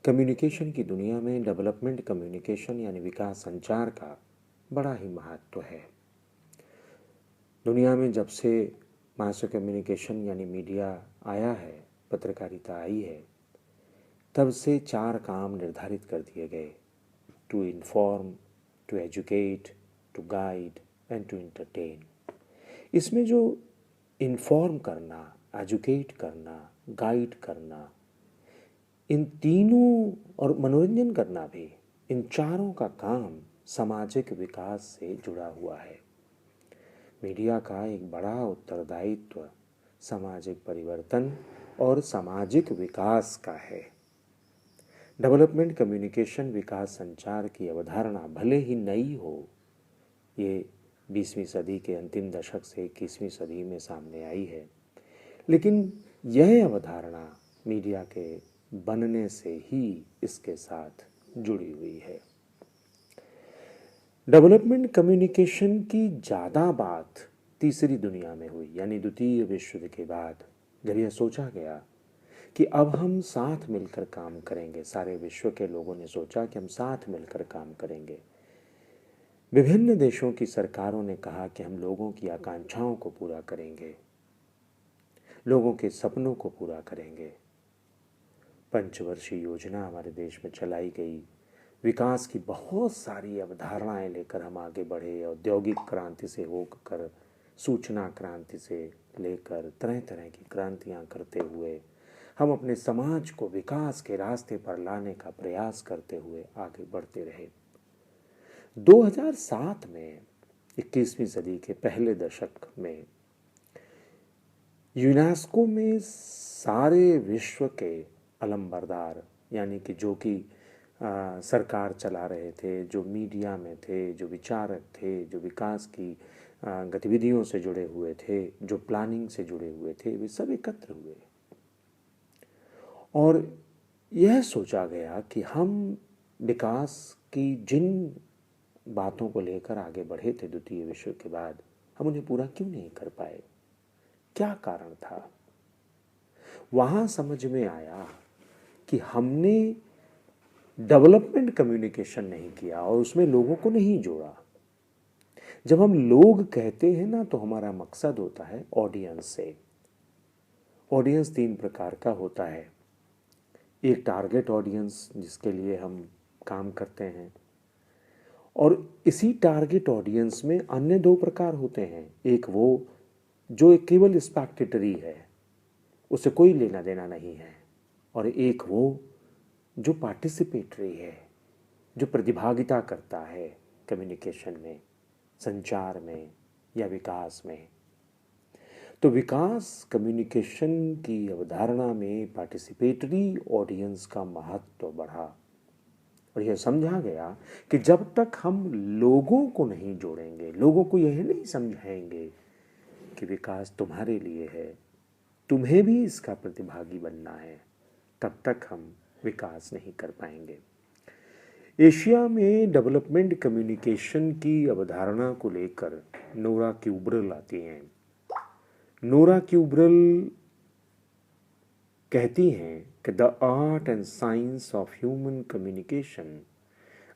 Communication की दुनिया में डेवलपमेंट कम्युनिकेशन यानी विकास संचार का बड़ा ही महत्व है। दुनिया में जब से मास कम्युनिकेशन यानी मीडिया आया है, पत्रकारिता आई है, तब से चार काम निर्धारित कर दिए गए: to inform, to educate, to guide and to entertain. इसमें जो इन्फॉर्म करना, एजुकेट करना, गाइड करना, इन तीनों और मनोरंजन करना भी, इन चारों का काम सामाजिक विकास से जुड़ा हुआ है। मीडिया का एक बड़ा उत्तरदायित्व सामाजिक परिवर्तन और सामाजिक विकास का है। डेवलपमेंट कम्युनिकेशन विकास संचार की अवधारणा भले ही नई हो, ये 20वीं सदी के अंतिम दशक से 21वीं सदी में सामने आई है, लेकिन यह अवधारणा मीडिया के बनने से ही इसके साथ जुड़ी हुई है। डेवलपमेंट कम्युनिकेशन की ज़्यादा बात तीसरी दुनिया में हुई, यानी द्वितीय विश्व युद्ध के बाद, जब यह सोचा गया कि अब हम साथ मिलकर काम करेंगे। सारे विश्व के लोगों ने सोचा कि हम साथ मिलकर काम करेंगे। विभिन्न देशों की सरकारों ने कहा कि हम लोगों की आकांक्षाओं को पूरा करेंगे, लोगों के सपनों को पूरा करेंगे। पंचवर्षीय योजना हमारे देश में चलाई गई। विकास की बहुत सारी अवधारणाएं लेकर हम आगे बढ़े। औद्योगिक क्रांति से होकर सूचना क्रांति से लेकर तरह तरह की क्रांतियां करते हुए हम अपने समाज को विकास के रास्ते पर लाने का प्रयास करते हुए आगे बढ़ते रहे। 2007 में 21वीं सदी के पहले दशक में यूनेस्को में सारे विश्व के अलंबरदार, यानी कि जो कि सरकार चला रहे थे, जो मीडिया में थे, जो विचारक थे, जो विकास की गतिविधियों से जुड़े हुए थे, जो प्लानिंग से जुड़े हुए थे, वे सब एकत्र हुए और यह सोचा गया कि हम विकास की जिन बातों को लेकर आगे बढ़े थे द्वितीय विश्व के बाद, हम उन्हें पूरा क्यों नहीं कर पाए, क्या कारण था। वहाँ समझ में आया कि हमने डेवलपमेंट कम्युनिकेशन नहीं किया और उसमें लोगों को नहीं जोड़ा। जब हम लोग कहते हैं ना, तो हमारा मकसद होता है ऑडियंस से। ऑडियंस तीन प्रकार का होता है। एक टारगेट ऑडियंस, जिसके लिए हम काम करते हैं, और इसी टारगेट ऑडियंस में अन्य दो प्रकार होते हैं। एक वो जो केवल स्पेक्टेटरी है, उसे कोई लेना देना नहीं है, और एक वो जो पार्टिसिपेटरी है, जो प्रतिभागिता करता है कम्युनिकेशन में, संचार में या विकास में। तो विकास कम्युनिकेशन की अवधारणा में पार्टिसिपेटरी ऑडियंस का महत्व बढ़ा और यह समझा गया कि जब तक हम लोगों को नहीं जोड़ेंगे, लोगों को यह नहीं समझाएंगे कि विकास तुम्हारे लिए है, तुम्हें भी इसका प्रतिभागी बनना है, तब तक हम विकास नहीं कर पाएंगे। एशिया में डेवलपमेंट कम्युनिकेशन की अवधारणा को लेकर नोरा क्यूब्रल आती हैं। नोरा क्यूब्रल कहती हैं कि the art and science of human communication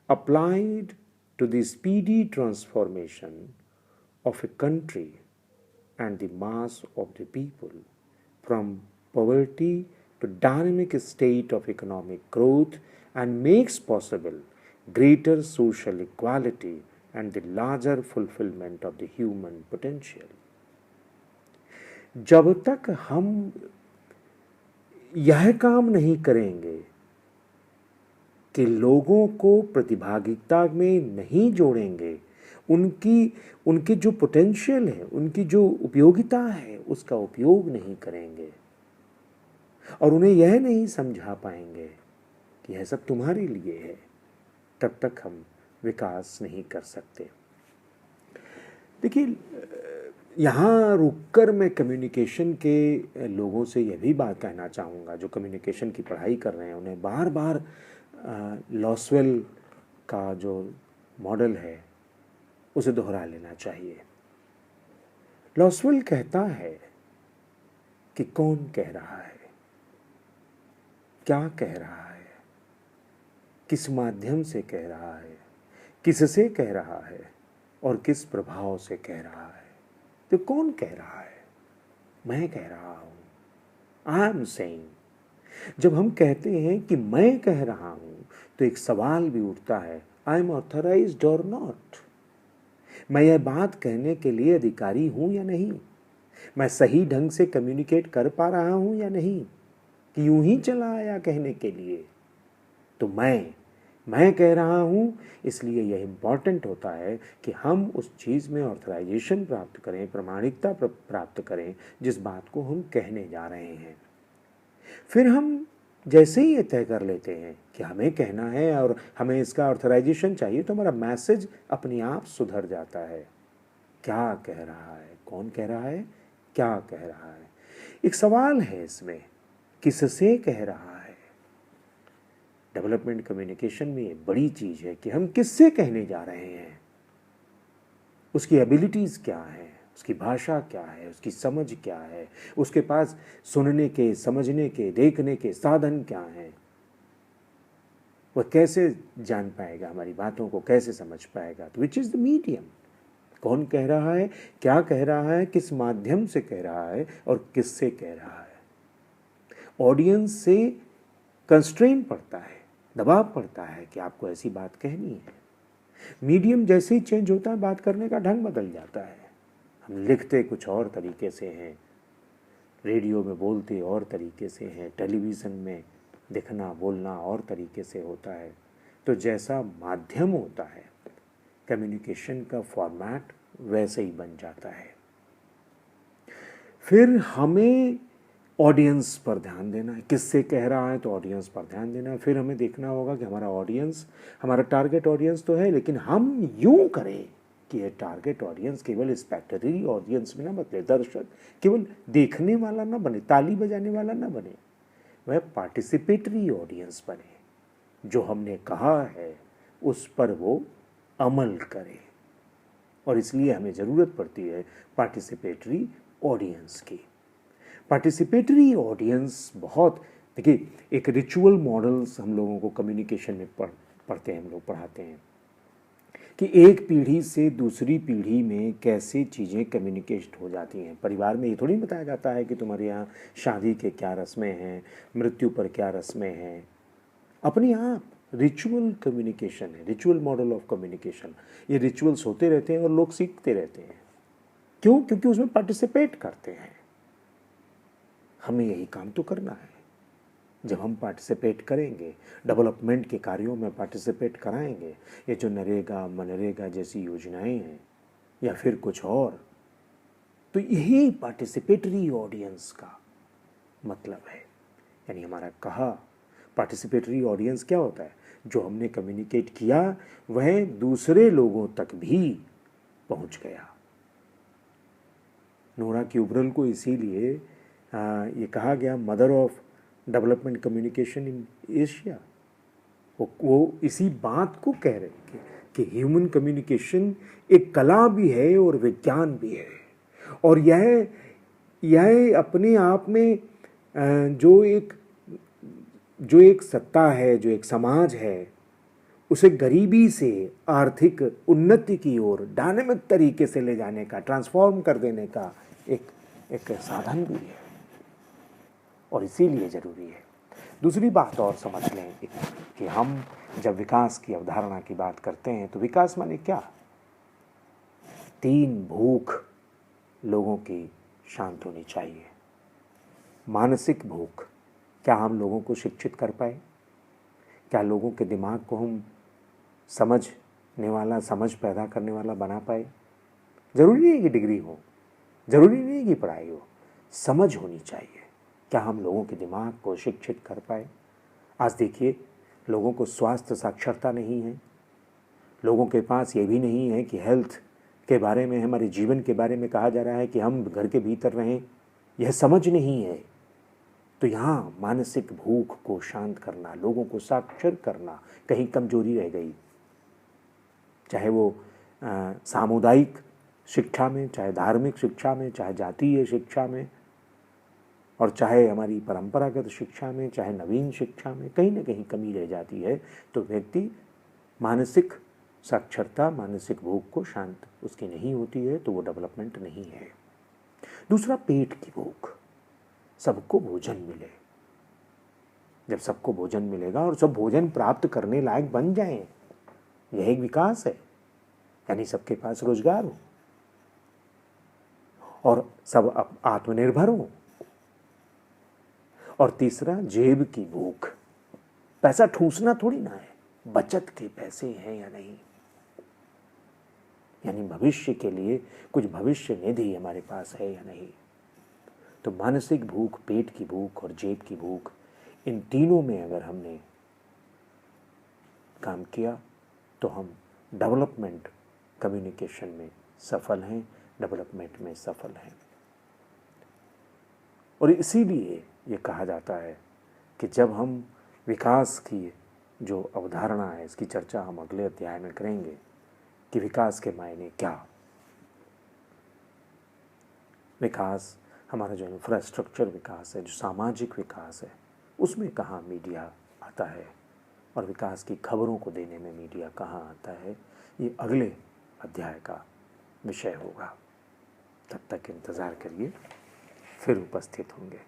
applied to the speedy transformation of a country and the mass of the people from poverty to dynamic state of economic growth and makes possible greater social equality and the larger fulfillment of the human potential. जब तक हम यह काम नहीं करेंगे कि लोगों को प्रतिभागिता में नहीं जोड़ेंगे, उनके जो पोटेंशियल है, उनकी जो उपयोगिता है, उसका उपयोग नहीं करेंगे और उन्हें यह नहीं समझा पाएंगे कि यह सब तुम्हारे लिए है, तब तक हम विकास नहीं कर सकते। देखिए, यहाँ रुककर मैं कम्युनिकेशन के लोगों से यह भी बात कहना चाहूँगा, जो कम्युनिकेशन की पढ़ाई कर रहे हैं, उन्हें बार बार लॉसवेल का जो मॉडल है उसे दोहरा लेना चाहिए। लॉसवेल कहता है कि कौन कह रहा है, क्या कह रहा है, किस माध्यम से कह रहा है, किससे कह रहा है और किस प्रभाव से कह रहा है। तो कौन कह रहा है? मैं कह रहा हूं। I am saying. जब हम कहते हैं कि मैं कह रहा हूं तो एक सवाल भी उठता है, आई एम ऑथराइज्ड और नॉट। मैं यह बात कहने के लिए अधिकारी हूं या नहीं? मैं सही ढंग से कम्युनिकेट कर पा रहा हूं या नहीं, कि यूं ही चला आया कहने के लिए। तो मैं कह रहा हूं, इसलिए यह इंपॉर्टेंट होता है कि हम उस चीज़ में ऑथराइजेशन प्राप्त करें, प्रमाणिकता प्राप्त करें जिस बात को हम कहने जा रहे हैं। फिर हम जैसे ही ये तय कर लेते हैं कि हमें कहना है और हमें इसका ऑथराइजेशन चाहिए, तो हमारा मैसेज अपने आप सुधर जाता है। क्या कह रहा है, कौन कह रहा है, क्या कह रहा है। एक सवाल है इसमें, किससे कह रहा है। डेवलपमेंट कम्युनिकेशन में ये बड़ी चीज़ है कि हम किससे कहने जा रहे हैं, उसकी एबिलिटीज़ क्या हैं, उसकी भाषा क्या है, उसकी समझ क्या है, उसके पास सुनने के, समझने के, देखने के साधन क्या हैं, वह कैसे जान पाएगा, हमारी बातों को कैसे समझ पाएगा। तो विच इज़ द मीडियम। कौन कह रहा है, क्या कह रहा है, किस माध्यम से कह रहा है और किससे कह रहा है। ऑडियंस से कंस्ट्रेन पड़ता है, दबाव पड़ता है कि आपको ऐसी बात कहनी है। मीडियम जैसे ही चेंज होता है, बात करने का ढंग बदल जाता है। हम लिखते कुछ और तरीके से हैं, रेडियो में बोलते और तरीके से हैं, टेलीविज़न में दिखना बोलना और तरीके से होता है। तो जैसा माध्यम होता है, कम्युनिकेशन का फॉर्मेट वैसे ही बन जाता है। फिर हमें ऑडियंस पर ध्यान देना है, किससे कह रहा है तो ऑडियंस पर ध्यान देना है। फिर हमें देखना होगा कि हमारा ऑडियंस, हमारा टारगेट ऑडियंस तो है, लेकिन हम यूं करें कि ये टारगेट ऑडियंस केवल स्पेक्टेटरी ऑडियंस में ना बदले, दर्शक केवल देखने वाला ना बने, ताली बजाने वाला ना बने, वह पार्टिसिपेटरी ऑडियंस बने। जो हमने कहा है उस पर वो अमल करे। और इसलिए हमें ज़रूरत पड़ती है पार्टिसिपेटरी ऑडियंस की। पार्टिसिपेटरी ऑडियंस बहुत, देखिए, एक रिचुअल मॉडल्स हम लोगों को कम्युनिकेशन में पढ़ते हैं, हम लोग पढ़ाते हैं कि एक पीढ़ी से दूसरी पीढ़ी में कैसे चीज़ें कम्युनिकेट हो जाती हैं। परिवार में ये थोड़ी बताया जाता है कि तुम्हारे यहाँ शादी के क्या रस्में हैं, मृत्यु पर क्या रस्में हैं। अपने आप रिचुअल कम्युनिकेशन है, रिचुअल मॉडल ऑफ कम्युनिकेशन। ये रिचुअल्स होते रहते हैं और लोग सीखते रहते हैं। क्यों? क्योंकि उसमें पार्टिसिपेट करते हैं। हमें यही काम तो करना है। जब हम पार्टिसिपेट करेंगे, डेवलपमेंट के कार्यों में पार्टिसिपेट कराएंगे, ये जो नरेगा मनरेगा जैसी योजनाएं हैं या फिर कुछ और, तो यही पार्टिसिपेटरी ऑडियंस का मतलब है। यानी हमारा कहा पार्टिसिपेटरी ऑडियंस क्या होता है, जो हमने कम्युनिकेट किया वह दूसरे लोगों तक भी पहुंच गया। नोरा क्यूबरल को इसीलिए ये कहा गया mother of development communication in Asia. वो इसी बात को कह रहे हैं कि ह्यूमन कम्युनिकेशन एक कला भी है और विज्ञान भी है। और यह अपने आप में जो एक सत्ता है, जो एक समाज है, उसे गरीबी से आर्थिक उन्नति की ओर डायनेमिक तरीके से ले जाने का, ट्रांसफॉर्म कर देने का एक साधन भी है। और इसीलिए ज़रूरी है। दूसरी बात और समझ लें कि हम जब विकास की अवधारणा की बात करते हैं तो विकास माने क्या? 3 भूख लोगों की शांत होनी चाहिए। मानसिक भूख, क्या हम लोगों को शिक्षित कर पाए? क्या लोगों के दिमाग को हम समझने वाला, समझ पैदा करने वाला बना पाए? ज़रूरी नहीं है कि डिग्री हो, ज़रूरी नहीं है कि पढ़ाई हो, समझ होनी चाहिए। क्या हम लोगों के दिमाग को शिक्षित कर पाए? आज देखिए, लोगों को स्वास्थ्य साक्षरता नहीं है, लोगों के पास ये भी नहीं है कि हेल्थ के बारे में, हमारे जीवन के बारे में कहा जा रहा है कि हम घर के भीतर रहें, यह समझ नहीं है। तो यहाँ मानसिक भूख को शांत करना, लोगों को साक्षर करना कहीं कमजोरी रह गई। चाहे वो सामुदायिक शिक्षा में, चाहे धार्मिक शिक्षा में, चाहे जातीय शिक्षा में, और चाहे हमारी परंपरागत शिक्षा में, चाहे नवीन शिक्षा में कहीं ना कहीं कमी रह जाती है, तो व्यक्ति मानसिक साक्षरता, मानसिक भूख को शांत उसकी नहीं होती है, तो वो डेवलपमेंट नहीं है। दूसरा, पेट की भूख। सबको भोजन मिले। जब सबको भोजन मिलेगा और सब भोजन प्राप्त करने लायक बन जाएं, यह एक विकास है। यानी सबके पास रोजगार हो और सब आत्मनिर्भर हो। और तीसरा, जेब की भूख। पैसा ठूसना थोड़ी ना है, बचत के पैसे हैं या नहीं, यानी भविष्य के लिए कुछ भविष्य निधि हमारे पास है या नहीं। तो मानसिक भूख, पेट की भूख और जेब की भूख, इन तीनों में अगर हमने काम किया तो हम डेवलपमेंट कम्युनिकेशन में सफल हैं, डेवलपमेंट में सफल हैं। और इसीलिए ये कहा जाता है कि जब हम विकास की जो अवधारणा है, इसकी चर्चा हम अगले अध्याय में करेंगे कि विकास के मायने क्या। विकास, हमारा जो इंफ्रास्ट्रक्चर विकास है, जो सामाजिक विकास है, उसमें कहाँ मीडिया आता है, और विकास की खबरों को देने में मीडिया कहाँ आता है, ये अगले अध्याय का विषय होगा। तब तक इंतज़ार करिए, फिर उपस्थित होंगे।